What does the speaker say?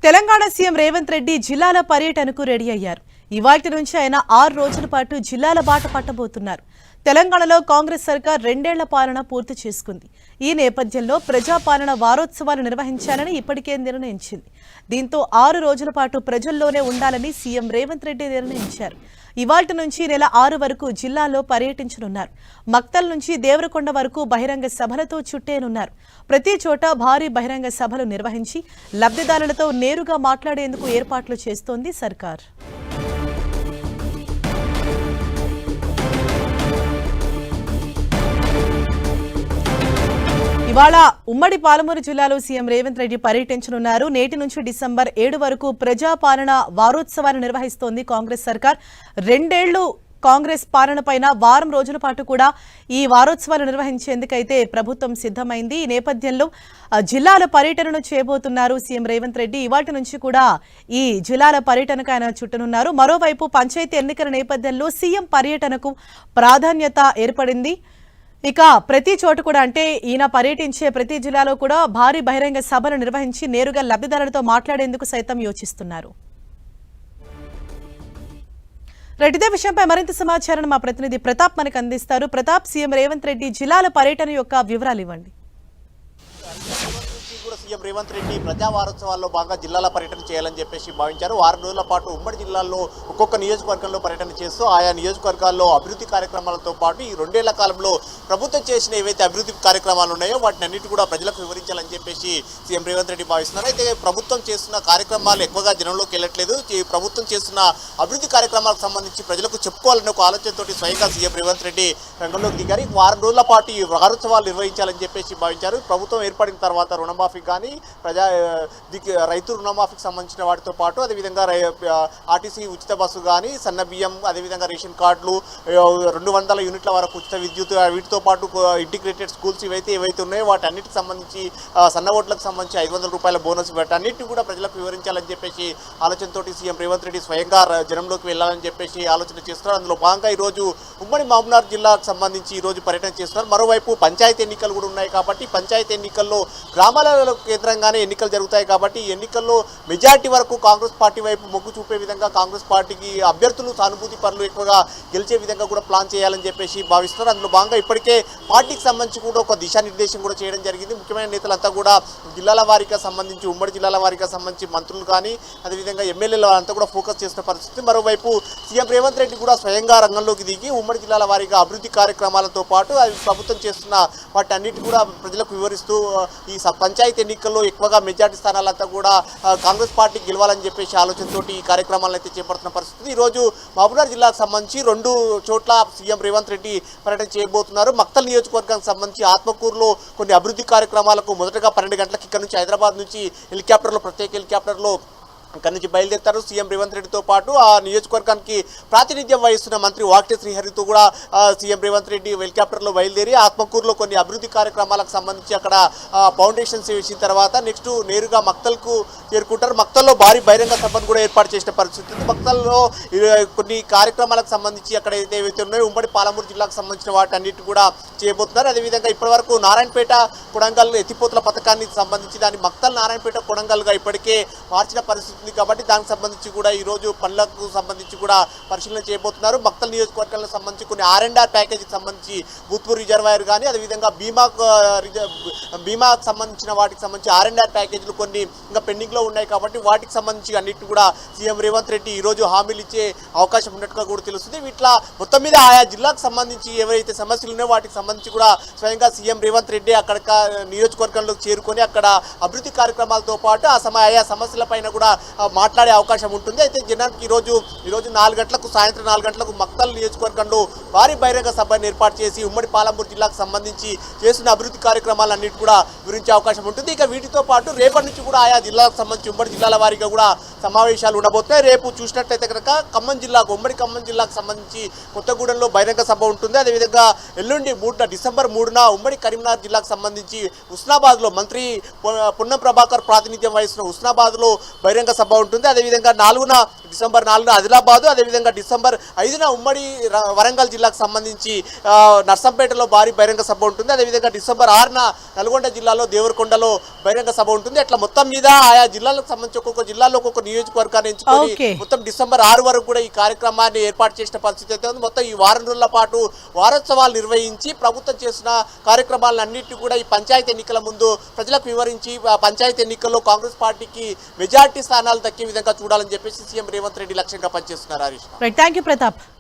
Telangana CM Revanth Reddy జిల్లాల పర్యటనకు ready అయ్యారు. ఇవాల్టి నుంచి ఆయన 6 రోజుల పాటు జిల్లాల బాట పట్టబోతున్నారు. తెలంగాణలో కాంగ్రెస్ సర్కార్ 2 ఏళ్ల పాలన పూర్తి చేసుకుంది. ఈ నేపథ్యంలో ప్రజాపాలన వారోత్సవాలు నిర్వహించాలని ఇప్పటికే నిర్ణయించింది. దీంతో 6 రోజుల పాటు ప్రజల్లోనే ఉండాలని సీఎం రేవంత్ రెడ్డి నిర్ణయించారు. ఇవాల్టి నుంచి నెల 6 వరకు జిల్లాలో పర్యటించనున్నారు. మక్తల్ నుంచి దేవరకొండ వరకు బహిరంగ సభలతో చుట్టేనున్నారు. ప్రతి చోట భారీ బహిరంగ సభలు నిర్వహించి లబ్ధిదారులతో నేరుగా మాట్లాడేందుకు ఏర్పాట్లు చేస్తోంది సర్కార్. ఇవాళ ఉమ్మడి పాలమూరు జిల్లాలో సీఎం రేవంత్ రెడ్డి పర్యటించనున్నారు. నేటి నుంచి డిసెంబర్ 7 వరకు ప్రజాపాలన వారోత్సవాలు నిర్వహిస్తోంది కాంగ్రెస్ సర్కార్. 2 ఏళ్లు కాంగ్రెస్ పాలన పైన వారం రోజుల పాటు కూడా ఈ వారోత్సవాలు నిర్వహించేందుకైతే ప్రభుత్వం సిద్ధమైంది. ఈ నేపథ్యంలో జిల్లాల పర్యటనను చేయబోతున్నారు సీఎం రేవంత్ రెడ్డి. ఇవాటి నుంచి కూడా ఈ జిల్లాల పర్యటనకు ఆయన చుట్టనున్నారు. మరోవైపు పంచాయతీ ఎన్నికల నేపథ్యంలో సీఎం పర్యటనకు ప్రాధాన్యత ఏర్పడింది. ఇక ప్రతి చోట కూడా అంటే ఈయన పర్యటించే ప్రతి జిల్లాలో కూడా భారీ బహిరంగ సభలు నిర్వహించి నేరుగా లబ్ధిదారులతో మాట్లాడేందుకు సైతం యోచిస్తున్నారు. ఇదే విషయంపై మరింత సమాచారం మా ప్రతినిధి ప్రతాప్ మనకు అందిస్తారు. ప్రతాప్, సీఎం రేవంత్ రెడ్డి జిల్లాల పర్యటన యొక్క వివరాలు ఇవ్వండి. సీఎం రేవంత్ రెడ్డి ప్రజా వారోత్సవాల్లో భాగంగా జిల్లాల పర్యటన చేయాలని చెప్పేసి భావించారు. 6 రోజుల పాటు ఉమ్మడి జిల్లాల్లో ఒక్కొక్క నియోజకవర్గంలో పర్యటన చేస్తూ ఆయా నియోజకవర్గాల్లో అభివృద్ధి కార్యక్రమాలతో పాటు ఈ 2 ఏళ్ల కాలంలో ప్రభుత్వం చేసిన ఏవైతే అభివృద్ధి కార్యక్రమాలు ఉన్నాయో వాటిని అన్నిటి కూడా ప్రజలకు వివరించాలని చెప్పేసి సీఎం రేవంత్ రెడ్డి భావిస్తున్నారు. అయితే ప్రభుత్వం చేస్తున్న కార్యక్రమాలు ఎక్కువగా జనంలోకి వెళ్ళట్లేదు. ప్రభుత్వం చేస్తున్న అభివృద్ధి కార్యక్రమాలకు సంబంధించి ప్రజలకు చెప్పుకోవాలనే ఒక ఆలోచనతో స్వయంగా సీఎం రేవంత్ రెడ్డి రంగంలోకి దిగారు. 6 రోజుల పాటు ఈ వారోత్సవాలు నిర్వహించాలని చెప్పేసి భావించారు. ప్రభుత్వం ఏర్పడిన తర్వాత రుణమాఫీ కానీ రైతు రుణమాఫీకి సంబంధించిన వాటితో పాటు అదేవిధంగా ఆర్టీసీ ఉచిత బస్సు కానీ సన్న బియ్యం అదేవిధంగా రేషన్ కార్డులు 200 యూనిట్ల వరకు ఉచిత విద్యుత్ వీటితో పాటు ఇంటిగ్రేటెడ్ స్కూల్స్ ఏవైతే ఉన్నాయో వాటి అన్నిటికి సంబంధించి సన్న ఓట్లకు సంబంధించి 500 రూపాయల బోనస్ వాటన్నిటిని కూడా ప్రజలకు వివరించాలని చెప్పేసి ఆలోచనతోటి సీఎం రేవంత్ రెడ్డి స్వయంగా జనంలోకి వెళ్ళాలని చెప్పేసి ఆలోచన చేస్తున్నారు. అందులో భాగంగా ఈరోజు ఉమ్మడి మహబూబ్నగర్ జిల్లాకు సంబంధించి ఈరోజు పర్యటన చేస్తున్నారు. మరోవైపు పంచాయతీ ఎన్నికలు కూడా ఉన్నాయి కాబట్టి పంచాయతీ ఎన్నికల్లో గ్రామాలలో కేంద్రంగానే ఎన్నికలు జరుగుతాయి కాబట్టి ఈ ఎన్నికల్లో మెజార్టీ వరకు కాంగ్రెస్ పార్టీ వైపు మొగ్గు చూపే విధంగా కాంగ్రెస్ పార్టీకి అభ్యర్థులు సానుభూతి పనులు ఎక్కువగా గెలిచే విధంగా కూడా ప్లాన్ చేయాలని చెప్పేసి భావిస్తున్నారు. అందులో భాగంగా ఇప్పటికే పార్టీకి సంబంధించి కూడా ఒక దిశానిర్దేశం కూడా చేయడం జరిగింది. ముఖ్యమైన నేతలంతా కూడా జిల్లాల వారీగా సంబంధించి ఉమ్మడి జిల్లాల వారీగా సంబంధించి మంత్రులు కానీ అదేవిధంగా ఎమ్మెల్యేలు అంతా కూడా ఫోకస్ చేసిన పరిస్థితి. మరోవైపు సీఎం రేవంత్ రెడ్డి కూడా స్వయంగా రంగంలోకి దిగి ఉమ్మడి జిల్లాల వారీగా అభివృద్ధి కార్యక్రమాలతో పాటు అవి ప్రభుత్వం చేస్తున్న వాటి అన్నిటి కూడా ప్రజలకు వివరిస్తూ ఈ పంచాయతీ ఎన్నికల్లో ఎక్కువగా మెజార్టీ స్థానాలంతా కూడా కాంగ్రెస్ పార్టీ గెలవాలని చెప్పేసి ఆలోచనతోటి ఈ కార్యక్రమాలను అయితే చేపడుతున్న పరిస్థితి. ఈరోజు మహబూబ్నగర్ జిల్లాకు సంబంధించి 2 చోట్ల సీఎం రేవంత్ రెడ్డి పర్యటన చేయబోతున్నారు. మక్తల్ నియోజకవర్గానికి సంబంధించి ఆత్మకూరులో కొన్ని అభివృద్ధి కార్యక్రమాలకు మొదటగా 12 గంటలకు ఇక్కడ నుంచి హైదరాబాద్ నుంచి ప్రత్యేక హెలికాప్టర్లో ఇక్కడి నుంచి బయలుదేరుతారు. సీఎం రేవంత్ రెడ్డితో పాటు ఆ నియోజకవర్గానికి ప్రాతినిధ్యం వహిస్తున్న మంత్రి వాక్టే శ్రీహరితో కూడా సీఎం రేవంత్ రెడ్డి హెలికాప్టర్లో బయలుదేరి ఆత్మకూరులో కొన్ని అభివృద్ధి కార్యక్రమాలకు సంబంధించి అక్కడ ఫౌండేషన్స్ వేసిన తర్వాత నెక్స్ట్ నేరుగా మక్తల్కు చేరుకుంటారు. మక్తల్లో భారీ బహిరంగ సభను కూడా ఏర్పాటు చేసిన పరిస్థితి. మక్తల్లో కొన్ని కార్యక్రమాలకు సంబంధించి అక్కడ ఏవైతే ఉన్నాయో ఉమ్మడి పాలమూరు జిల్లాకు సంబంధించిన వాటి అన్నిటి కూడా చేయబోతున్నారు. అదేవిధంగా ఇప్పటివరకు నారాయణపేట కొడంగల్ ఎత్తిపోతుల పథకానికి సంబంధించి దాన్ని మక్తల్ నారాయణపేట కొడంగల్గా ఇప్పటికే మార్చిన పరిస్థితి కాబట్టి దానికి సంబంధించి కూడా ఈరోజు పనులకు సంబంధించి కూడా పరిశీలన చేయబోతున్నారు. మక్తల్ నియోజకవర్గాలకు సంబంధించి కొన్ని R&R ప్యాకేజీకి సంబంధించి భూత్పూర్ రిజర్వాయర్ కానీ అదేవిధంగా బీమాకు సంబంధించిన వాటికి సంబంధించి R&R ప్యాకేజీలు కొన్ని ఇంకా పెండింగ్లో ఉన్నాయి కాబట్టి వాటికి సంబంధించి అన్నిటి కూడా సీఎం రేవంత్ రెడ్డి ఈరోజు హామీలు ఇచ్చే అవకాశం ఉన్నట్టుగా కూడా తెలుస్తుంది. వీటిలో మొత్తం మీద ఆయా జిల్లాకు సంబంధించి ఏవైతే సమస్యలు ఉన్నాయో వాటికి సంబంధించి కూడా స్వయంగా సీఎం రేవంత్ రెడ్డి అక్కడ నియోజకవర్గంలోకి చేరుకొని అక్కడ అభివృద్ధి కార్యక్రమాలతో పాటు ఆయా సమస్యల పైన కూడా మాట్లాడే అవకాశం ఉంటుంది. అయితే జనానికి ఈరోజు 4 గంటలకు సాయంత్రం 4 గంటలకు మక్తల్ నియోజకవర్గంలో భారీ బహిరంగ సభను ఏర్పాటు చేసి ఉమ్మడి పాలమూరు జిల్లాకు సంబంధించి చేస్తున్న అభివృద్ధి కార్యక్రమాలన్నిటి కూడా వివరించే అవకాశం ఉంటుంది. ఇక వీటితో పాటు రేపటి నుంచి కూడా ఆయా జిల్లాలకు సంబంధించి ఉమ్మడి జిల్లాల వారీగా కూడా సమావేశాలు ఉండబోతున్నాయి. రేపు చూసినట్లయితే కనుక ఉమ్మడి ఖమ్మం జిల్లాకు సంబంధించి కొత్తగూడెంలో బహిరంగ సభ ఉంటుంది. అదేవిధంగా ఎల్లుండి డిసెంబర్ 3న ఉమ్మడి కరీంనగర్ జిల్లాకు సంబంధించి హుస్నాబాద్లో మంత్రి పొన్నం ప్రభాకర్ ప్రాతినిధ్యం వహిస్తున్న హుస్నాబాద్లో బహిరంగ సభ ఉంటుంది. అదేవిధంగా డిసెంబర్ 4న ఆదిలాబాదు, అదేవిధంగా డిసెంబర్ 5న ఉమ్మడి వరంగల్ జిల్లాకు సంబంధించి నర్సంపేటలో భారీ బహిరంగ సభ ఉంటుంది. అదేవిధంగా డిసెంబర్ 6న నల్గొండ జిల్లాలో దేవరకొండలో బహిరంగ సభ ఉంటుంది. అట్లా మొత్తం మీద ఆయా జిల్లాలకు సంబంధించి ఒక్కొక్క జిల్లాలో ఒక్కొక్క నియోజకవర్గాన్ని ఎంచుకొని మొత్తం డిసెంబర్ 6 వరకు కూడా ఈ కార్యక్రమాన్ని ఏర్పాటు చేసిన పరిస్థితి అయితే ఉంది. మొత్తం ఈ వారం రోజుల పాటు వారోత్సవాలు నిర్వహించి ప్రభుత్వం చేసిన కార్యక్రమాలన్నింటినీ కూడా ఈ పంచాయతీ ఎన్నికల ముందు ప్రజలకు వివరించి పంచాయతీ ఎన్నికల్లో కాంగ్రెస్ పార్టీకి మెజార్టీ స్థానాలు దక్కే విధంగా చూడాలని చెప్పేసి సీఎం రేవంత్ రెడ్డి లక్ష్యంగా పనిచేస్తున్నారు. Harish, thank you Pratap.